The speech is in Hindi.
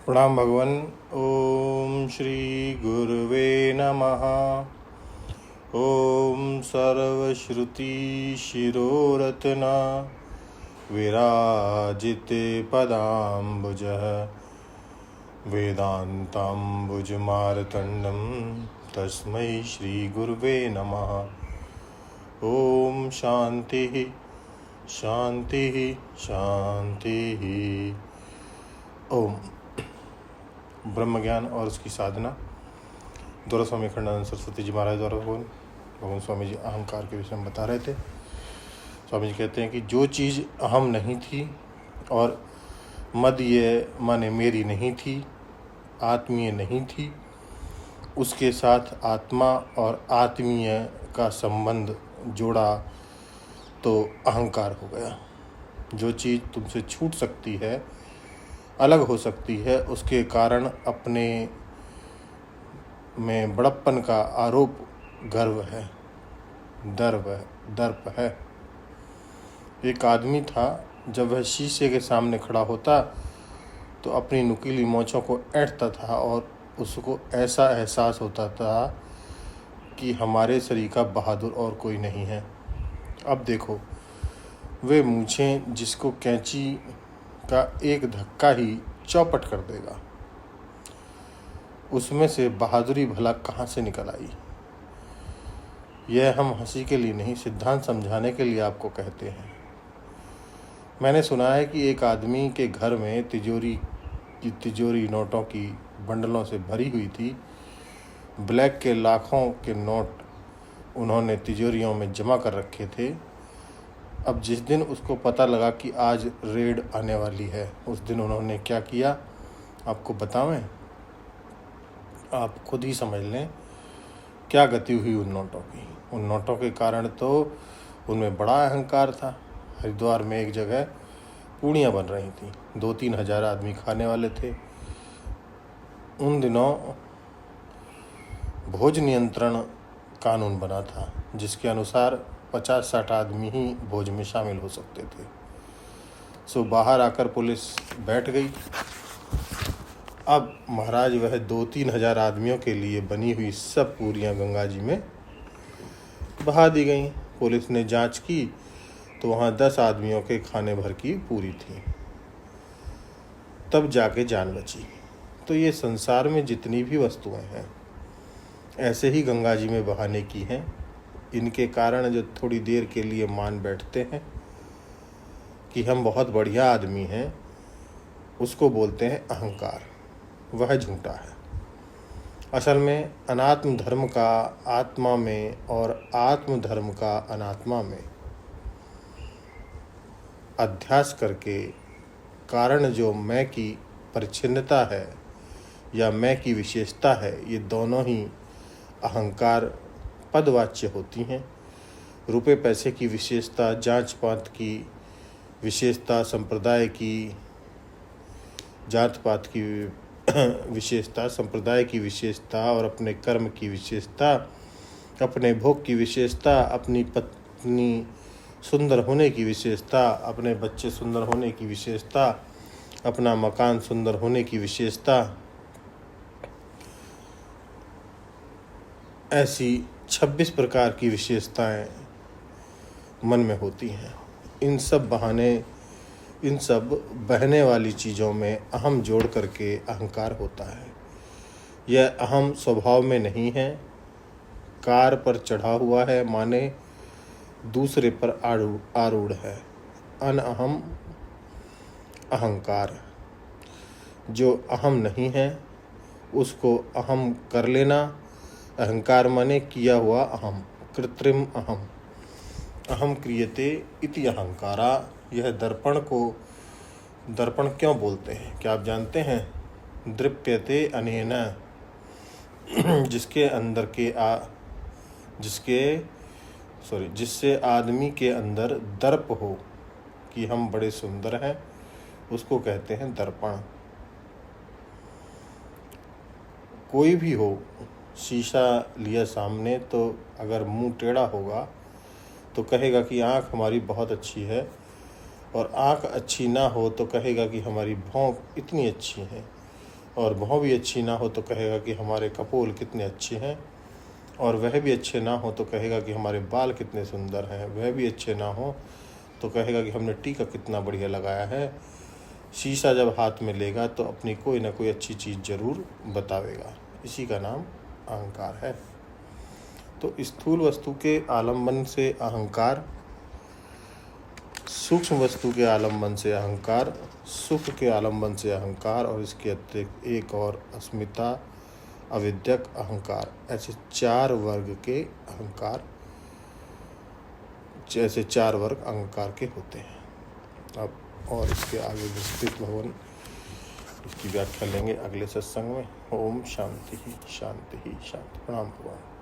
प्रणाम भगवन। ओम श्री गुरुवे नमः। ओम सर्वश्रुति शिरोरत्न विराजिते पदाम्बुजः वेदान्ताम्बुजमार्तण्डं तस्मै श्री गुरुवे नमः। ओम शांति शांति शांति। ओम ब्रह्म ज्ञान और उसकी साधना। द्वारा स्वामी खंडानंद सरस्वती जी महाराज द्वारा भगवान स्वामी जी अहंकार के विषय में बता रहे थे। स्वामी जी कहते हैं कि जो चीज़ अहम नहीं थी और मदीय माने मेरी नहीं थी, आत्मीय नहीं थी, उसके साथ आत्मा और आत्मीय का संबंध जोड़ा तो अहंकार हो गया। जो चीज़ तुमसे छूट सकती है, अलग हो सकती है, उसके कारण अपने में बड़प्पन का आरोप गर्व है, दर्प है। एक आदमी था, जब वह शीशे के सामने खड़ा होता तो अपनी नुकीली मोछों को ऐंठता था और उसको ऐसा एहसास होता था कि हमारे शरीर का बहादुर और कोई नहीं है। अब देखो, वे मूछें जिसको कैंची का एक धक्का ही चौपट कर देगा, उसमें से बहादुरी भला कहाँ से निकल आई। यह हम हंसी के लिए नहीं, सिद्धांत समझाने के लिए आपको कहते हैं। मैंने सुना है कि एक आदमी के घर में तिजोरी नोटों की बंडलों से भरी हुई थी। ब्लैक के लाखों के नोट उन्होंने तिजोरियों में जमा कर रखे थे। अब जिस दिन उसको पता लगा कि आज रेड आने वाली है, उस दिन उन्होंने क्या किया आपको बतावें? आप खुद ही समझ लें क्या गति हुई उन नोटों की। उन नोटों के कारण तो उनमें बड़ा अहंकार था। हरिद्वार में एक जगह पूड़ियाँ बन रही थी, 2-3 हज़ार आदमी खाने वाले थे। उन दिनों भोज नियंत्रण कानून बना था, जिसके अनुसार 50-60 आदमी ही भोज में शामिल हो सकते थे। सो बाहर आकर पुलिस बैठ गई। अब महाराज वह 2-3 हज़ार आदमियों के लिए बनी हुई सब पूरियां गंगा जी में बहा दी गईं। पुलिस ने जांच की तो वहाँ 10 आदमियों के खाने भर की पूरी थी। तब जाके जान बची। तो ये संसार में जितनी भी वस्तुएं हैं, ऐसे ही गंगा जी में बहाने की हैं। इनके कारण जो थोड़ी देर के लिए मान बैठते हैं कि हम बहुत बढ़िया आदमी हैं, उसको बोलते हैं अहंकार। वह झूठा है। असल में अनात्म धर्म का आत्मा में और आत्म धर्म का अनात्मा में अध्यास करके कारण जो मैं की परिच्छिन्नता है या मैं की विशेषता है, ये दोनों ही अहंकार पदवाच्य होती हैं। रुपए पैसे की विशेषता, जांच पात की विशेषता, संप्रदाय की जात पात की विशेषता, संप्रदाय की विशेषता और अपने कर्म की विशेषता, अपने भोग की विशेषता, अपनी पत्नी सुंदर होने की विशेषता, अपने बच्चे सुंदर होने की विशेषता, अपना मकान सुंदर होने की विशेषता, ऐसी 26 प्रकार की विशेषताएं मन में होती हैं। इन सब बहने वाली चीज़ों में अहम जोड़ करके अहंकार होता है। यह अहम स्वभाव में नहीं है, कार पर चढ़ा हुआ है, माने दूसरे पर आरूढ़ है। अनअहम अहंकार। जो अहम नहीं है उसको अहम कर लेना। अहंकार माने किया हुआ अहम, कृत्रिम अहम। अहम क्रियते इति अहंकारा। यह दर्पण को दर्पण क्यों बोलते हैं, क्या आप जानते हैं? दृप्यते अनेन। जिससे आदमी के अंदर दर्प हो कि हम बड़े सुंदर हैं, उसको कहते हैं दर्पण। कोई भी हो, शीशा लिया सामने तो अगर मुंह टेढ़ा होगा तो कहेगा कि आँख हमारी बहुत अच्छी है, और आँख अच्छी ना हो तो कहेगा कि हमारी भौंक इतनी अच्छी है। और वह भी अच्छी ना हो तो कहेगा कि हमारे कपोल कितने अच्छे हैं, और वह भी अच्छे ना हो तो कहेगा कि हमारे बाल कितने सुंदर हैं, वह भी अच्छे ना हो तो कहेगा कि हमने टीका कितना बढ़िया लगाया है। शीशा जब हाथ में लेगा तो अपनी कोई ना कोई अच्छी चीज़ जरूर बतावेगा। इसी का नाम अहंकार है। तो स्थूल वस्तु के आलम्बन से अहंकार, सूक्ष्म वस्तु के आलम्बन से अहंकार, सुख के आलम्बन से अहंकार, और इसके अतिरिक्त एक और अस्मिता, अविद्यक अहंकार, ऐसे 4 वर्ग के अहंकार, जैसे 4 वर्ग अहंकार के होते हैं। अब और इसके आगे विस्तृत भवन इसकी व्याख्या लेंगे अगले सत्संग में। ओम शांति ही शांति ही शांति। प्रणाम भगवान।